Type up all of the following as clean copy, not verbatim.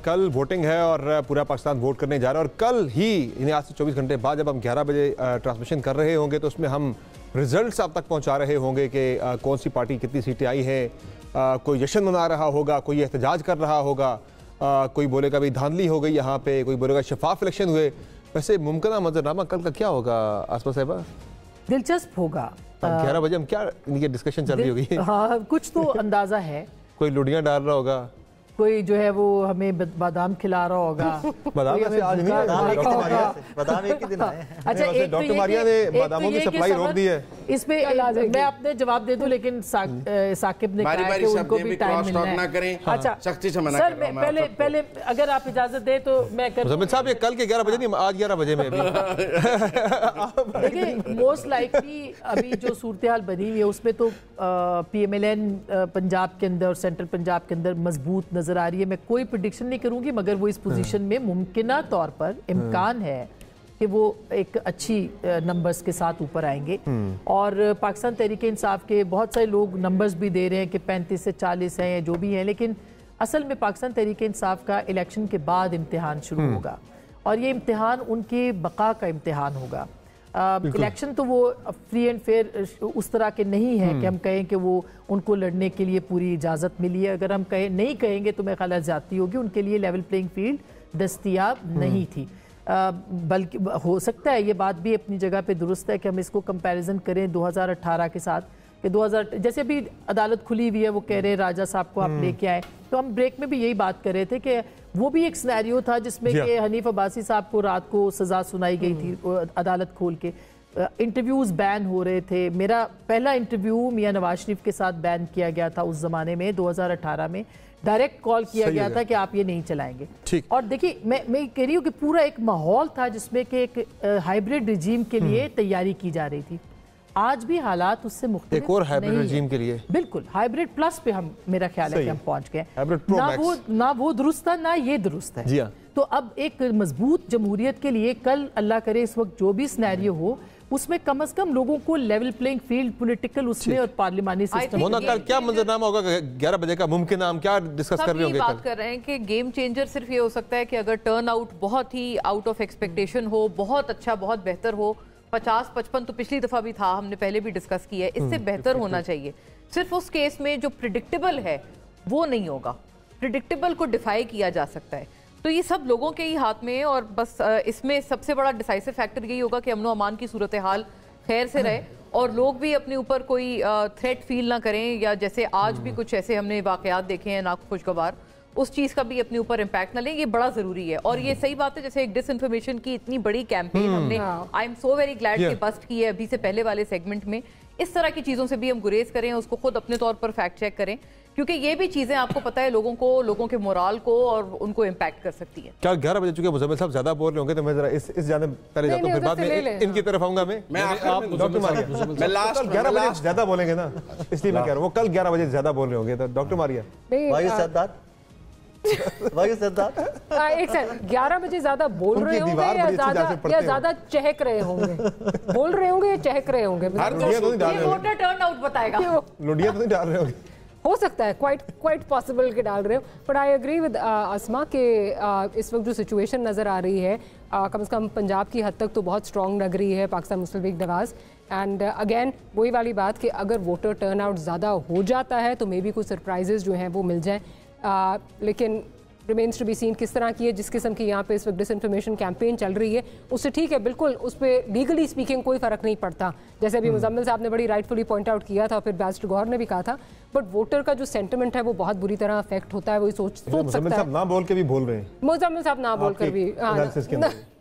कल वोटिंग है और पूरा पाकिस्तान वोट करने जा रहा है और कल ही यानी आज से 24 घंटे बाद जब हम 11 बजे ट्रांसमिशन कर रहे होंगे तो उसमें हम रिजल्ट्स आप तक पहुंचा रहे होंगे कि कौन सी पार्टी कितनी सीटें आई है, कोई जश्न मना रहा होगा, कोई एहतजाज कर रहा होगा, कोई बोलेगा भाई धांधली हो गई यहाँ पे, कोई बोलेगा शफाफ इलेक्शन हुए। वैसे मुमकिन मंजरनामा कल का क्या होगा आसमा साहिबा? दिलचस्प होगा। 11 बजे हम क्या डिस्कशन चल रही होगी? हाँ, कुछ तो अंदाजा है। कोई लुड़ियाँ डाल रहा होगा, कोई जो है वो हमें बादाम खिला रहा होगा। बादाम से आज नहीं है, बादाम एक ही दिन आए। अच्छा, एक डॉक्टर मारिया ने बादामों की सप्लाई रोक दी है। इसमें मैं अपने जवाब दे दूं, लेकिन साकिब ने कहा कि उनको भी टाइम मिलना है। अच्छा, सख्ती से मना सर पहले अगर आप इजाजत दे तो मैं कर मुज़म्मिल साहब ये कल के 11 बजे नहीं, आज 11 बजे में देखिए मोस्ट लाइकली अभी जो सूरत हाल बनी हुई है उसमें तो PMLN पंजाब के अंदर और सेंट्रल पंजाब के अंदर मजबूत नजर आ रही है। मैं कोई प्रेडिक्शन नहीं करूंगी, मगर वो इस पोजीशन में मुमकिना तौर पर इम्कान है कि वो एक अच्छी नंबर्स के साथ ऊपर आएंगे। और पाकिस्तान तहरीक इंसाफ के बहुत सारे लोग नंबर्स भी दे रहे हैं कि 35 से 40 हैं या जो भी हैं, लेकिन असल में पाकिस्तान तहरीक इंसाफ का इलेक्शन के बाद इम्तिहान शुरू होगा और ये इम्तिहान उनकी बका का इम्तिहान होगा। इलेक्शन तो वो फ्री एंड फेयर उस तरह के नहीं है कि हम कहें कि वो उनको लड़ने के लिए पूरी इजाज़त मिली है। अगर हम नहीं कहेंगे तो मेरे ख्याल ज़्यादती होगी। उनके लिए लेवल प्लेइंग फील्ड दस्तयाब नहीं थी। बल्कि हो सकता है ये बात भी अपनी जगह पे दुरुस्त है कि हम इसको कंपैरिजन करें 2018 के साथ कि 2000 जैसे अभी अदालत खुली हुई है, वो कह रहे राजा साहब को आप लेके आए, तो हम ब्रेक में भी यही बात कर रहे थे कि वो भी एक सिनेरियो था जिसमें कि हनीफ अब्बासी साहब को रात को सजा सुनाई गई थी अदालत खोल के। इंटरव्यूज़ बैन हो रहे थे। मेरा पहला इंटरव्यू मियां नवाज शरीफ के साथ बैन किया गया था उस ज़माने में 2018 में। डायरेक्ट कॉल किया गया था कि आप ये नहीं चलाएंगे। और देखिए मैं कह रही हूँ कि पूरा एक माहौल था जिसमें कि एक हाइब्रिड रिजीम के लिए तैयारी की जा रही थी। आज भी हालात उससे मुख्तलिफ एक और हाइब्रिड रिजीम के लिए बिल्कुल हाइब्रिड प्लस पे हम मेरा ख्याल है कि हम पहुंच गए। ना वो दुरुस्त था ना ये दुरुस्त है। तो अब एक मजबूत जमहूरियत के लिए कल अल्लाह करे इस वक्त जो भी सिनेरियो हो उसमें कम से कम लोगों को लेवल प्लेइंग फील्ड पॉलिटिकल उसमें और पार्लिमानी सिस्टम कल क्या मंजरनामा होगा 11 बजे का मुमकिन? हम क्या डिस्कस कर रहे होंगे? बात कर रहे हैं कि गेम चेंजर सिर्फ ये हो सकता है कि अगर टर्न आउट बहुत ही आउट ऑफ एक्सपेक्टेशन हो, बहुत अच्छा बहुत बेहतर हो। 50-55 तो पिछली दफा भी था, हमने पहले भी डिस्कस किया है। इससे बेहतर होना चाहिए। सिर्फ उस केस में जो प्रिडिक्टेबल है वो नहीं होगा, प्रिडिक्टेबल को डिफाई किया जा सकता है। तो ये सब लोगों के ही हाथ में है और बस इसमें सबसे बड़ा डिसाइसिव फैक्टर यही होगा कि अमन व अमान की सूरत हाल खैर से रहे और लोग भी अपने ऊपर कोई थ्रेट फील ना करें, या जैसे आज भी कुछ ऐसे हमने वाकयात देखे हैं नाखुशगवार, उस चीज़ का भी अपने ऊपर इम्पैक्ट ना लें। ये बड़ा ज़रूरी है। और ये सही बात है, जैसे एक डिसइंफॉर्मेशन की इतनी बड़ी कैंपेन हमने I am so very glad कि बस्ट की है अभी से पहले वाले सेगमेंट में। इस तरह की चीज़ों से भी हम गुरेज करें, उसको खुद अपने तौर पर फैक्ट चेक करें, क्योंकि ये भी चीज़ें आपको पता है लोगों के मोराल को और उनको इम्पैक्ट कर सकती है। क्या 11 बजे चुके मुज़म्मिल साहब ज़्यादा बोल रहे होंगे तो मैं जरा इस जाने पहले जाता हूं, फिर बाद में इनकी तरफ आऊंगा। मैं आप डॉक्टर मारिया मैं लास्ट 11 बजे ज़्यादा बोलेंगे ना, इसलिए मैं कह रहा हूं वो कल 11 बजे ज़्यादा बोल रहे होंगे। तो डॉक्टर मारिया एक सेकंड, 11 बजे ज्यादा बोल रहे होंगे या ज्यादा चहक रहे होंगे? बोल रहे होंगे या चहक रहे होंगे? वोटर टर्नआउट बताएगा। लुड़िया तो नहीं डाल रहे होंगे, हो सकता है, क्वाइट पॉसिबल के डाल रहे हो। But I agree with Asma के इस वक्त जो सिचुएशन नज़र आ रही है कम से कम पंजाब की हद तक तो बहुत स्ट्रॉन्ग लग रही है पाकिस्तान मुस्लिम लीग नवाज। एंड अगेन वही वाली बात कि अगर वोटर टर्नआउट ज़्यादा हो जाता है तो मे बी कुछ सरप्राइजेज जो हैं वो मिल जाएँ। लेकिन रिमेन्स टू बी सीन किस तरह की है। जिस किस्म की यहाँ पे इस वक्त डिसइंफॉर्मेशन कैंपेन चल रही है उससे ठीक है, बिल्कुल उस पर लीगली स्पीकिंग कोई फ़र्क नहीं पड़ता, जैसे अभी मुज़म्मिल साहब ने बड़ी राइटफुली पॉइंट आउट किया था, फिर बैरिस्टर गौहर ने भी कहा था। बट वोटर का जो सेंटिमेंट है वो बहुत बुरी तरह अफेक्ट होता है, वही सोच सकता है। मुज़म्मिल साहब ना बोल के भी बोल रहे हैं, मुज़म्मिल साहब ना बोल कर भी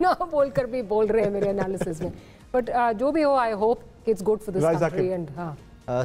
ना बोल कर भी बोल रहे हैं मेरे एनालिसिस में। बट जो भी हो, I hope it's good for this country. And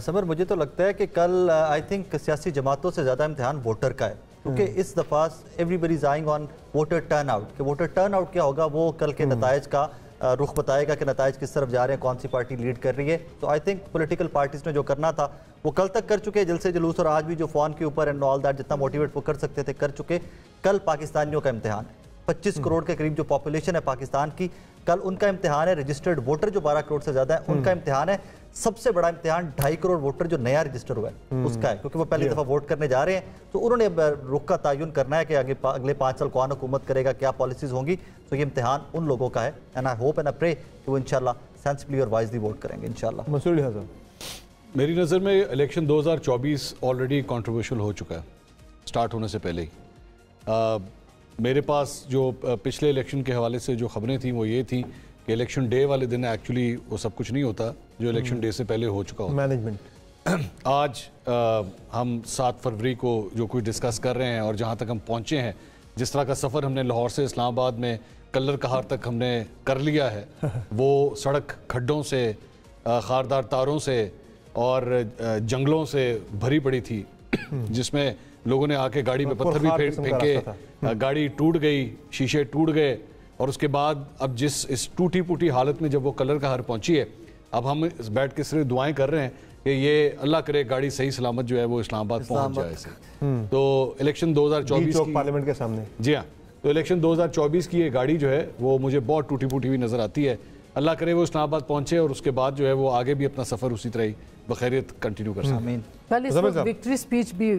summer, मुझे तो लगता है कि कल आई थिंक सियासी जमातों से ज़्यादा इम्तिहान वोटर का है, क्योंकि इस दफ़ा everybody is eyeing on voter turnout कि वोटर टर्नआउट क्या होगा वो कल के नताइज का रुख बताएगा कि नताइज किस तरफ जा रहे हैं, कौन सी पार्टी लीड कर रही है। तो आई थिंक पॉलिटिकल पार्टीज ने जो करना था वो कल तक कर चुके, जलसे जुलूस और आज भी जो फ़ोन के ऊपर एंड ऑल दैट जितना मोटिवेट वो कर सकते थे कर चुके। कल पाकिस्तानियों का इम्तिहान 25 करोड़ के करीब जो पॉपुलेशन है पाकिस्तान की, कल उनका इम्तिहान है। रजिस्टर्ड वोटर जो 12 करोड़ से ज़्यादा है उनका इम्तिहान है। सबसे बड़ा इम्तिहान 2.5 करोड़ वोटर जो नया रजिस्टर हुआ है उसका है, क्योंकि वो पहली दफ़ा वोट करने जा रहे हैं। तो उन्होंने रुख का तयन करना है कि अगले 5 साल कौन हुकूमत करेगा, क्या पॉलिसीज़ होंगी। तो ये इम्तिहान उन लोगों का है। And I hope and I pray कि वो इंशाल्लाह सेंसिबली और वाइजली वोट करेंगे इंशाल्लाह। मंसूर हसन, मेरी नज़र में इलेक्शन 2024 ऑलरेडी कंट्रोवर्शियल हो चुका है स्टार्ट होने से पहले ही। मेरे पास जो पिछले इलेक्शन के हवाले से जो खबरें थी वो ये थी कि इलेक्शन डे वाले दिन एक्चुअली वो सब कुछ नहीं होता जो इलेक्शन डे से पहले हो चुका होता। मैनेजमेंट आज हम 7 फरवरी को जो कुछ डिस्कस कर रहे हैं और जहाँ तक हम पहुँचे हैं, जिस तरह का सफ़र हमने लाहौर से इस्लामाबाद में कलर कहार तक हमने कर लिया है, वो सड़क खड्डों से, खारदार तारों से और जंगलों से भरी पड़ी थी, जिसमें लोगों ने आके गाड़ी पे पत्थर भी फेंके, गाड़ी टूट गई, शीशे टूट गए। और उसके बाद अब जिस इस टूटी फूटी हालत में जब वो कलर कहार पहुंची है, अब हम बैठ के सिर्फ दुआएं कर रहे हैं कि ये अल्लाह करे गाड़ी सही सलामत जो है वो इस्लामाबाद पहुंच जाए। तो इलेक्शन 2024 पार्लियामेंट के सामने, जी हाँ, तो इलेक्शन 2024 की ये गाड़ी जो है वो मुझे बहुत टूटी फूटी हुई नजर आती है। अल्लाह करे वो इस्लामाबाद पहुंचे और उसके बाद जो है वो आगे भी अपना सफर उसी तरह ही बखैरियत कंटिन्यू कर सकें। कल इस वक्त विक्ट्री स्पीच भी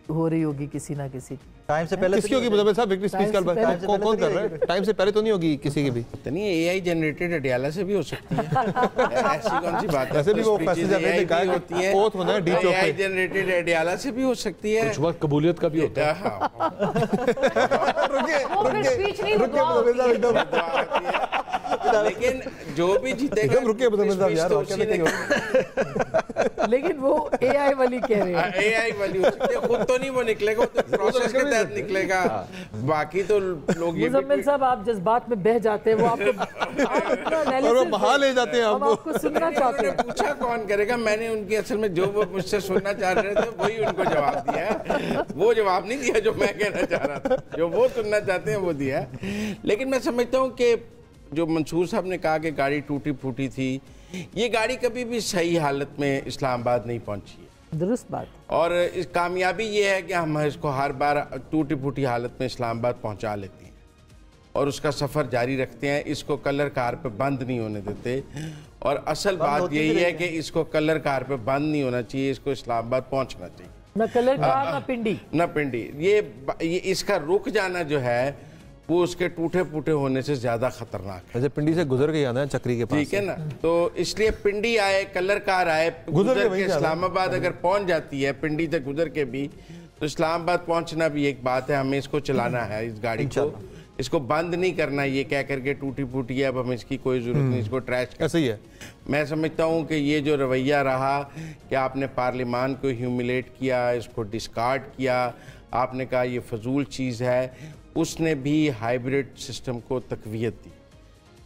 हो रही होगी किसी ना किसी टाइम से पहले। किसकी होगी मुजम्मिल साहब विक्ट्री स्पीच? कौन कर रहा है? टाइम से पहले तो नहीं होगी किसी की भी। नहीं, एआई जनरेटेड अडियाला से भी हो सकती है। ऐसी कौन सी बात है? ऐसे भी वो फैसले होती है, ओथ होना है डी चौक पे। एआई जनरेटेड अडियाला से भी हो सकती है, कुछ वक्त कबूलियत का भी होता है। लेकिन जो भी जीतेगा, लेकिन वो एआई वाली कह रहे हैं, एआई वाली हो सकती है, खुद तो नहीं वो निकलेगा, तो प्रोसेस के तहत निकलेगा। बाकी तो लोग ये मुजम्मिल साहब आप जज्बात में बह जाते हैं, वो आपको बहा ले जाते हैं, आपको सुनना चाहते हैं। पूछा कौन करेगा, मैंने उनकी असल में जो वो मुझसे सुनना चाह रहे थे वही उनको जवाब दिया है। वो जवाब नहीं दिया जो मैं कहना चाह रहा था, जो वो सुनना चाहते हैं वो दिया है। लेकिन मैं समझता हूँ कि जो मंसूर साहब ने कहा कि गाड़ी टूटी फूटी थी, ये गाड़ी कभी भी सही हालत में इस्लामाबाद नहीं पहुंची है। दुरुस्त बात। और इस कामयाबी ये है कि हम इसको हर बार टूटी फूटी हालत में इस्लामाबाद पहुंचा लेते हैं और उसका सफ़र जारी रखते हैं, इसको कलर कार पे बंद नहीं होने देते। और असल बात यही है कि इसको कलर कार पे बंद नहीं होना चाहिए, इसको इस्लामाबाद पहुंचना चाहिए। ना कलर कार ना पिंडी, ना पिंडी। ये इसका रुक जाना जो है वो उसके टूटे फूटे होने से ज्यादा खतरनाक है। अच्छा, पिंडी से गुजर के आना है चक्री के पास, ठीक है ना? तो इसलिए पिंडी आए, कलर कार आए, गुजर के इस्लामाबाद अगर पहुंच जाती है, पिंडी से गुजर के भी, तो इस्लामाबाद पहुंचना भी एक बात है। हमें इसको चलाना है, इस गाड़ी को, इसको बंद नहीं करना ये कह करके टूटी फूटी है अब हम इसकी कोई जरूरत नहीं, इसको ट्रैश। ऐसा ही है। मैं समझता हूँ कि ये जो रवैया रहा कि आपने पार्लियामान को ह्यूमिलेट किया, इसको डिस्कार्ड किया, आपने कहा ये फजूल चीज़ है, उसने भी हाइब्रिड सिस्टम को तकवीयत दी।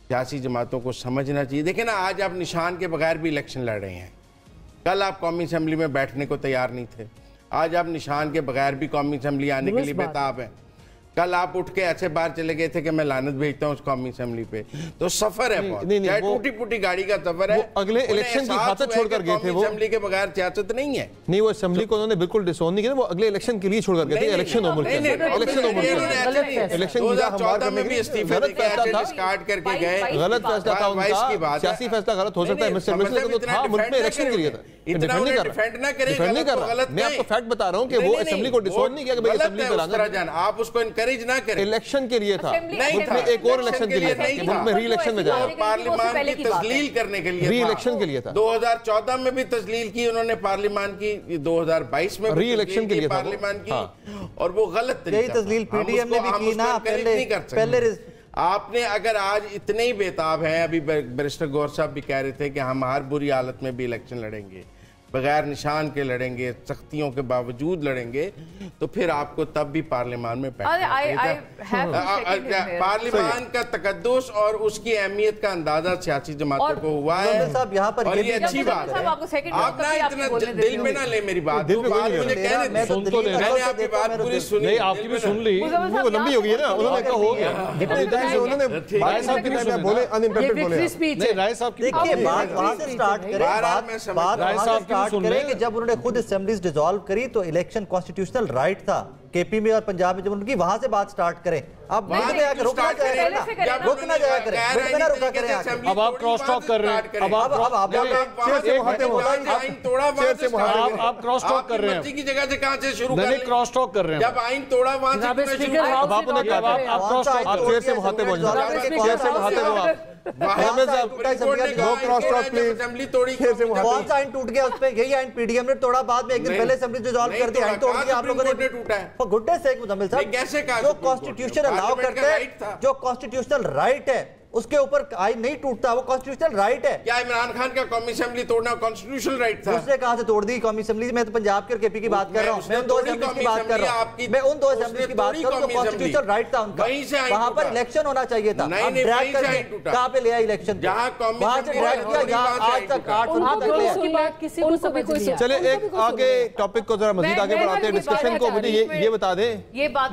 सियासी जमातों को समझना चाहिए। देखें ना, आज आप निशान के बगैर भी इलेक्शन लड़ रहे हैं, कल आप कौमी असम्बली में बैठने को तैयार नहीं थे, आज आप निशान के बगैर भी कौमी असम्बली आने के लिए बेताब हैं। कल आप उठ के ऐसे बाहर चले गए थे कि मैं लानत भेजता हूँ उस कौमी असम्बली पे। तो सफर है बहुत, चाहे टूटी फूटी गाड़ी का सफर है। अगले इलेक्शन की खातिर छोड़कर गए थे, वो असम्बली के बगैर सियासत नहीं है। नहीं, वो असम्बली को उन्होंने बिल्कुल डिसोन नहीं किया, वो अगले इलेक्शन के लिए छोड़कर गए थे। इलेक्शन हो मुल्क में, इलेक्शन हो मुल्क में, इलेक्शन 2014 में भी इस्तीफे देके ऐसे डिस्कार्ड करके गए। गलत फैसला था उनका, सियासी फैसला गलत हो सकता है, मिस्टर तो था मुल्क में इलेक्शन के लिए था। इतना डिफेंड ना करें, नहीं कर रहा, मैं आपको फैक्ट बता रहा हूँ कि वो असम्बली को डिसोन नहीं किया कि भाई असम्बली पे लाना, आप उसको इनकरेज ना करें। इलेक्शन के लिए था, मुल्क में एक और इलेक्शन के लिए था कि मुल्क में री इलेक्शन में जाए, पार्लियामान की तस्लील करने के लिए, री इलेक्शन के लिए था। 2014 में भी तस्लील की उन्होंने पार्लियामान की, 2022 में री इलेक्शन के लिए पार्लियामान की, और वो गलत यही तस्लील पीडीएम ने भी की ना पहले। आपने अगर आज इतने ही बेताब हैं, अभी बैरिस्टर गौर साहब भी कह रहे थे कि हम हर बुरी हालत में भी इलेक्शन लड़ेंगे, बगैर निशान के लड़ेंगे, सख्तियों के बावजूद लड़ेंगे, तो फिर आपको तब भी पार्लियामान में पार्लियामान का तकद्दुस और उसकी अहमियत का अंदाजा सियासी जमातों को हुआ है। और ये अच्छी बात है, आप ना इतना दिल में ना ले मेरी बात, मुझे कहने, मैंने आपकी बात पूरी सुनी, आपकी भी सुन ली, वो लंबी हो गई है ना, उन्होंने कहा हो गया, उन्होंने राय साहब की बोले अनइंटरप्टेड बोले, नहीं राय साहब की देखिए बात वहां से स्टार्ट करें, बात राय साहब करें कि जब उन्होंने खुद असेंबलीज डिसॉल्व करी तो इलेक्शन कॉन्स्टिट्यूशनल राइट था, केपी में और पंजाब में जब उनकी वहां से बात स्टार्ट करें, आप रुकना जाया करें, रुका करें। अब आप क्रॉस टॉक कर रहे हैं, अब आप क्रॉस टॉक कर रहे हैं की जगह से कहां से शुरू नहीं क्रॉस टॉक कर रहे हैं। जब आइन तोड़ा वहां से अब आपने कहा आप क्रॉस टॉक आप शेर से मुहाते बोल शेर से मुहाते हो आप असेंबली तोड़ी, कौन सा आइन टूट गया उस पे? यही आइन पीडीएम ने तोड़ा, बाद में एक दिन पहले असेंबली डिसॉल्व कर दी, आइन तोड़ दिया आप लोगों ने। टूटा है फॉर गुडनेस सेक मुजम्मिल साहब, कैसे कहा? जो कॉन्स्टिट्यूशन अलाउ करते हैं, जो कॉन्स्टिट्यूशनल राइट है उसके ऊपर आइन नहीं टूटता, वो कॉन्स्टिट्यूशनल राइट है। क्या इमरान खान का कौमी असेंबली तोड़ना कॉन्स्टिट्यूशनल राइट था? उसने कहां से तोड़ दी कौमी असेंबली? मैं तो पंजाब के और केपी की बात कर रहा हूं, मैं उन दो असेंबलीज की बात कर रहा हूं, मैं उन दो असेंबलीज की बात कर रहा हूं जो कॉन्स्टिट्यूशनल राइट था उनका। वहां पर इलेक्शन होना चाहिए था, आप ड्रैग करके कहां पे ले आए इलेक्शन? वहां से ड्रैग किया, यहां आज तक 8 फुट तक ले आए। चले एक आगे टॉपिक को जरा मजीद आगे बढ़ाते हैं डिस्कशन को। मुझे ये बता दें, ये बात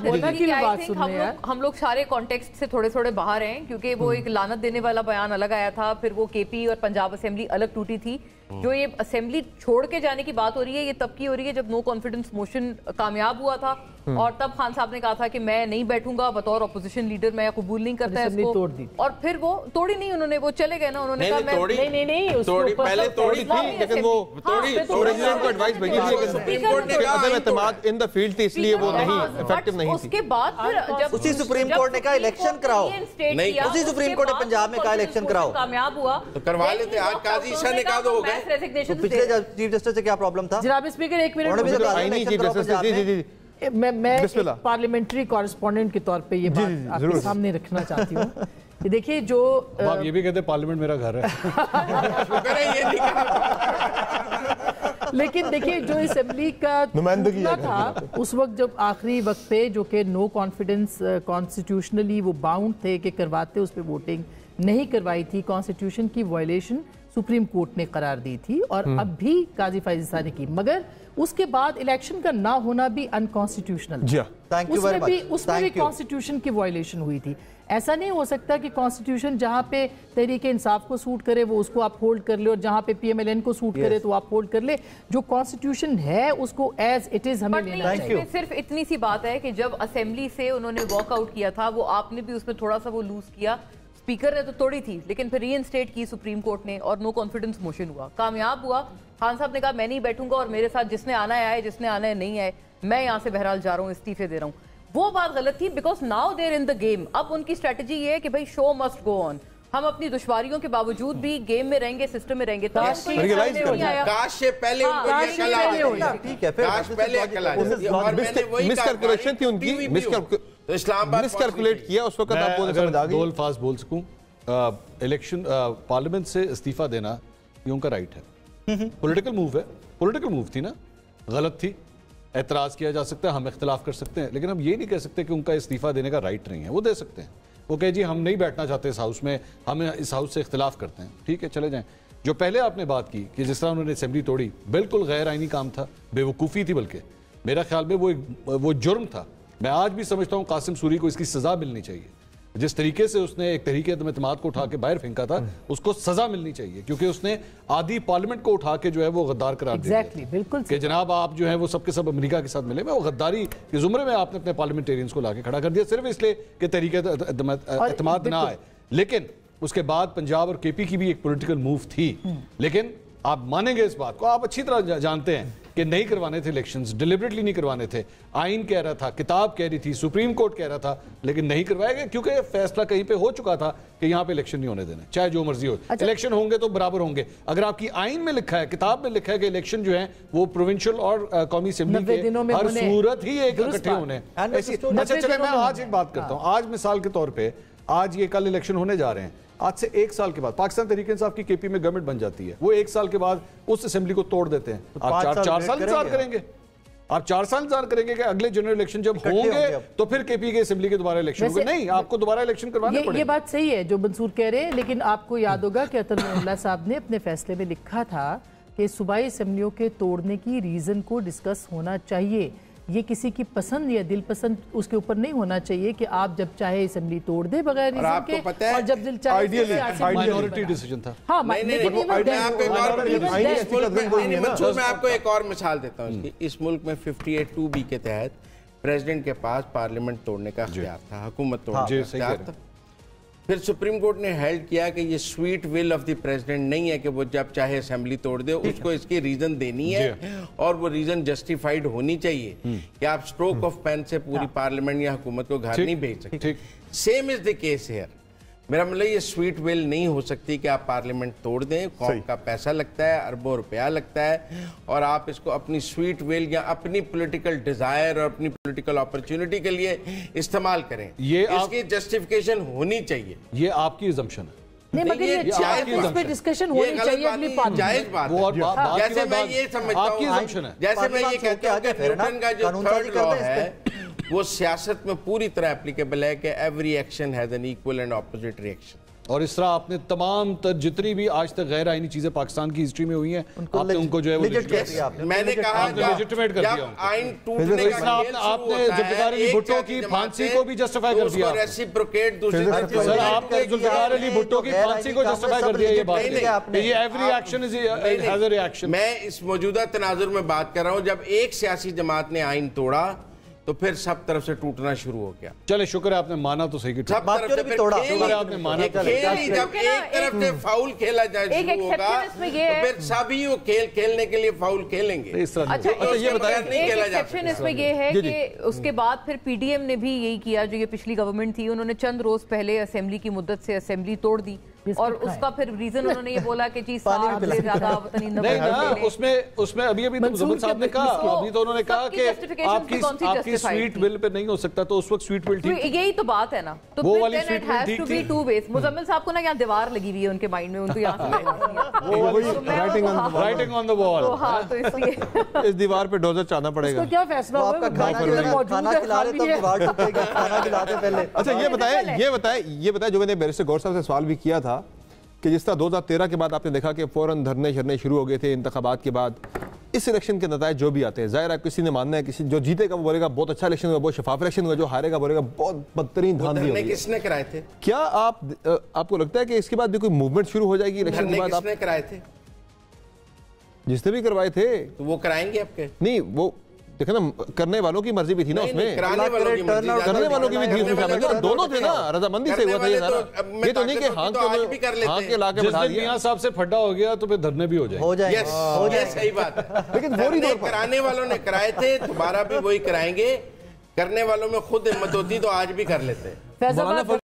हम लोग सारे कॉन्टेक्स्ट से थोड़े थोड़े बाहर हैं, क्योंकि वो एक लानत देने वाला बयान अलग आया था, फिर वो केपी और पंजाब असेंबली अलग टूटी थी। जो ये असेंबली छोड़ के जाने की बात हो रही है, ये तब की हो रही है जब नो कॉन्फिडेंस मोशन कामयाब हुआ था, और तब खान साहब ने कहा था कि मैं नहीं बैठूंगा बतौर ऑपोजिशन लीडर, मैं कबूल नहीं करता इसको, तोड़ दी। और फिर वो तोड़ी नहीं उन्होंने, वो चले गए ना, उन्होंने कहा नहीं पहले तोड़ी थी लेकिन वो प्रेसिडेंट को एडवाइस भेजी थी लेकिन अदम एतमाद इन द फील्ड थी, इसलिए वो नहीं इफेक्टिव नहीं थी। उसके बाद फिर जब उसी सुप्रीम कोर्ट ने कहा इलेक्शन कराओ, उसी सुप्रीम कोर्ट ने पंजाब में कहा इलेक्शन कराओ, कामयाब हुआ तो करवा लेते। आज काजी ईसा ने कहा तो हो गए। पिछले चीफ जस्टिस से क्या प्रॉब्लम था? जनाब स्पीकर एक मिनट, मैं पार्लियामेंट्री कॉरेस्पॉन्डेंट के तौर पे ये बात आपके सामने रखना चाहती हूँ। देखिए जो आप ये भी कहते हैं पार्लियामेंट मेरा घर है लेकिन देखिए जो असेंबली का नुमाइंदगी था उस वक्त जब आखिरी वक्त पे जो कि नो कॉन्फिडेंस कॉन्स्टिट्यूशनली वो बाउंड थे कि करवाते, उस पर वोटिंग नहीं करवाई थी, कॉन्स्टिट्यूशन की वायलेशन सुप्रीम कोर्ट ने करार दी थी और अब भी काजी फैज ईसा ने की, मगर उसके बाद इलेक्शन का ना होना भी अनकॉन्स्टिट्यूशनल, उसमें भी कॉन्स्टिट्यूशन की वायलेशन हुई थी। ऐसा नहीं हो सकता कि कॉन्स्टिट्यूशन जहां पे तहरीक इंसाफ को सूट करे वो उसको आप होल्ड कर ले, और जहां पे पीएमएलएन को सूट करे तो आप होल्ड कर ले। जो कॉन्स्टिट्यूशन है उसको एज इट इज हमें लेना चाहिए। सिर्फ इतनी सी बात है कि जब असेंबली से उन्होंने वॉकआउट किया था, वो आपने भी उसमें थोड़ा सा वो लूज किया, स्पीकर ने तो तोड़ी थी लेकिन फिर रीइंस्टेट की सुप्रीम कोर्ट ने, और नो कॉन्फिडेंस मोशन हुआ, कामयाब हुआ। खान साहब ने कहा मैं नहीं बैठूंगा और मेरे साथ जिसने आना है आए, जिसने आना है नहीं आए, मैं यहाँ से बहरहाल जा रहा हूँ, इस्तीफे दे रहा हूँ। वो बात गलत थी, because now there in the game. अब उनकी स्ट्रेटजी ये है कि भाई शो मस्ट गो ऑन, हम अपनी दुश्वारियों के बावजूद भी गेम में रहेंगे, सिस्टम में रहेंगे। काश से पहले मिसकैलकुलेशन थी उनकी, मिसकैलकुलेट किया उस वक्त। आप बोल समझ आ गई। दो अल्फाज बोल सकूं, इलेक्शन पार्लियामेंट से इस्तीफा देना ये उनका राइट है, पॉलिटिकल मूव है, पॉलिटिकल मूव थी ना, गलत थी, एतराज किया जा सकता है, हम इख्तलाफ कर सकते हैं, लेकिन हम ये नहीं कह सकते कि उनका इस्तीफा देने का राइट नहीं है। वो दे सकते हैं, वो कहे जी हम नहीं बैठना चाहते इस हाउस में, हम इस हाउस से इख्तलाफ करते हैं, ठीक है चले जाएं। जो पहले आपने बात की कि जिस तरह उन्होंने असेंबली तोड़ी, बिल्कुल गैर आईनी काम था, बेवकूफ़ी थी, बल्कि मेरा ख्याल में वो जुर्म था। मैं आज भी समझता हूँ कासिम सूरी को इसकी सज़ा मिलनी चाहिए। जिस तरीके से उसने एक तरीके एतमाद को उठा के बाहर फेंका था, उसको सजा मिलनी चाहिए, क्योंकि उसने आधी पार्लियामेंट को उठा के जो है वो गद्दार करार दिया बिल्कुल कि जनाब आप जो है वो सबके सब अमेरिका के साथ मिले। मैं वो गद्दारी के जुमरे में आपने अपने पार्लियामेंटेरियंस को लाके खड़ा कर दिया, सिर्फ इसलिए कि तरीके एतमाद ना आए। लेकिन उसके बाद पंजाब और केपी की भी एक पॉलिटिकल मूव थी, लेकिन आप मानेंगे इस बात को, आप अच्छी तरह जानते हैं कि नहीं करवाने थे इलेक्शंस, डिलिबरेटली नहीं करवाने थे। आइन कह रहा था, किताब कह रही थी, सुप्रीम कोर्ट कह रहा था, लेकिन नहीं करवाया गया क्योंकि फैसला कहीं पे हो चुका था कि यहाँ पे इलेक्शन नहीं होने देने, चाहे जो मर्जी हो। इलेक्शन होंगे तो बराबर होंगे। अगर आपकी आइन में लिखा है, किताब में लिखा है कि इलेक्शन जो है वो प्रोविंशियल और कौमी असेंबली के हर सूरत ही एक इकट्ठे होने। अच्छा चले, मैं आज एक बात करता हूँ। आज मिसाल के तौर पर आज ये कल इलेक्शन होने जा रहे हैं, आज से एक साल के बाद पाकिस्तान तहरीक इंसाफ की केपी में गवर्नमेंट बन जाती है, वो एक साल के बाद उस असेंबली को तोड़ देते हैं। तो आप चार साल इंतजार करेंगे, आप 4 साल इंतजार करेंगे कि अगले जनरल इलेक्शन जब होंगे तो फिर केपी के असेंबली के दोबारा इलेक्शन होंगे? नहीं, आपको दोबारा इलेक्शन करवाना पड़ेगा। ये बात सही है जो मंसूर कह रहे हैं, लेकिन आपको याद होगा कि अतर मोहल्ला साहब ने अपने फैसले में लिखा था कि सूबाई असेंबलियों के तोड़ने की रीजन को डिस्कस होना चाहिए। ये किसी की पसंद या दिल पसंद उसके ऊपर नहीं होना चाहिए कि आप जब चाहे असेंबली तोड़ दे बगैर रीजन के, और जब दिल चाहे माइनॉरिटी डिसीजन था। हाँ, मैं आपको एक और मिसाल देता हूँ। इस मुल्क में 58(2)B के तहत प्रेसिडेंट के पास पार्लियामेंट तोड़ने का अख्तियार था, हुकूमत तोड़ने जी, का सही अख्तियार कह था। फिर सुप्रीम कोर्ट ने हेल्ड किया कि ये sweet will of the president नहीं है कि वो जब चाहे असेंबली तोड़ दे, उसको इसकी रीजन देनी है और वो रीजन जस्टिफाइड होनी चाहिए कि आप स्ट्रोक ऑफ पेन से पूरी पार्लियामेंट या हुकूमत को घर नहीं भेज सकते। Same is the case here. मेरा मतलब ये स्वीट विल नहीं हो सकती कि आप पार्लियामेंट तोड़ दें, कौम का पैसा लगता है, अरबों रुपया लगता है, और आप इसको अपनी स्वीट विल या अपनी पॉलिटिकल डिजायर और अपनी पॉलिटिकल अपॉर्चुनिटी के लिए इस्तेमाल करें। ये इसकी जस्टिफिकेशन होनी चाहिए। ये आपकी assumption है। नहीं, मगर ये इस पे डिस्कशन होनी चाहिए अगली पार्लियामेंट। जायज बात वो और है। बात की जैसे बात मैं ये समझता आपकी हूँ, assumption है। जैसे मैं ये कहता हूँ कि न्यूटन का जो थर्ड लॉ है वो सियासत में पूरी तरह एप्लीकेबल है कि every action has an equal and opposite reaction. और इस तरह आपने तमाम जितनी भी आज तक गैर आईनी चीजें पाकिस्तान की हिस्ट्री में हुई हैं, आपने उनको जो है वो मैंने कहा लेजिटिमेट कर दिया। आइन टूटने का आपने जुल्फिकार अली भुट्टो की फांसी को भी जस्टिफाई कर दिया। रेसिप्रोकेट दूसरी सर, आपने जुल्फिकार अली भुट्टो की फांसी को जस्टिफाई कर दिया। ये बात है, ये every action is has a reaction. मैं इस मौजूदा तनाजुर में बात कर रहा हूं, जब एक सियासी जमात ने आइन तोड़ा तो फिर सब तरफ से टूटना शुरू हो गया। चले, शुक्र है आपने माना तो सही कि सब तरफ से तोड़ा, शुक्र है आपने माना। जब एक तरफ से फाउल खेला जाए शुरू होगा तो फिर सभी वो खेल खेलने के लिए फाउल खेलेंगे। अच्छा, ये बताएं, एक एक्सेप्शन इसमें ये है कि उसके बाद फिर पीडीएम ने भी यही किया, जो ये पिछली गवर्नमेंट थी, उन्होंने चंद रोज पहले असेंबली की मुद्दत से असेंबली तोड़ दी और उसका फिर रीजन उन्होंने ये बोला कि जी साहब से ज्यादा वतनी नहीं ना, उसमें अभी तो मुजम्मिल साहब ने कहा, अभी तो उन्होंने कहा कि आपकी स्वीट विल पे नहीं हो सकता, तो उस वक्त स्वीट विल ठीक, यही तो बात है ना। तो वो फिर वाली then sweet it will has ठीक to be थी। two ways। मुजम्मिल साहब को ना यहाँ दीवार लगी हुई है उनके माइंड में, उनको यहाँ राइटिंग ऑन द वॉल। हाँ, तो इसलिए इस दीवार पे डोजर चाहना पड़ेगा। क्या फैसला हुआ? खाना खिला रहे तो दीवार टूटेगा, खाना खिलाते पहले। अच्छा, ये बताएं जो मैंने बैरिस्टर गौर साहब से सवाल भी किया था कि जिस तरह 2013 के बाद आपने देखा कि फौरन धरने शरने शुरू हो गए थे इंतखाबात के बाद, इस इलेक्शन के नतीजे जो भी आते हैं, जाहिर है किसी ने मानना है, किसी जो जीतेगा वो बोलेगा बहुत अच्छा इलेक्शन हुआ, बहुत शफाफ इलेक्शन हुआ, जो हारेगा बोलेगा बहुत बदतरीन धांधली हुई। किसने कराए थे? क्या आपको लगता है कि इसके बाद भी कोई मूवमेंट शुरू हो जाएगी इलेक्शन के बाद? किसने कराए थे? जिसने भी करवाए थे तो वो कराएंगे आपके? नहीं, वो देखे ना, करने वालों की मर्जी भी थी ना उसमें, कराने वालों की मर्जी, करने वालों की भी थी उसमें शामिल, दोनों थे ना, रजामंदी से हुआ था ये सारा। ये तो नहीं कि हाँ के लाके जिस दिन मियां साहब से फड्डा हो गया तो फिर धरने भी हो जाए। सही बात है। लेकिन फौरी तौर पर कराने वालों ने कराए थे, दोबारा भी वही कराएंगे। करने वालों में खुद हिम्मत होती तो आज भी कर लेते।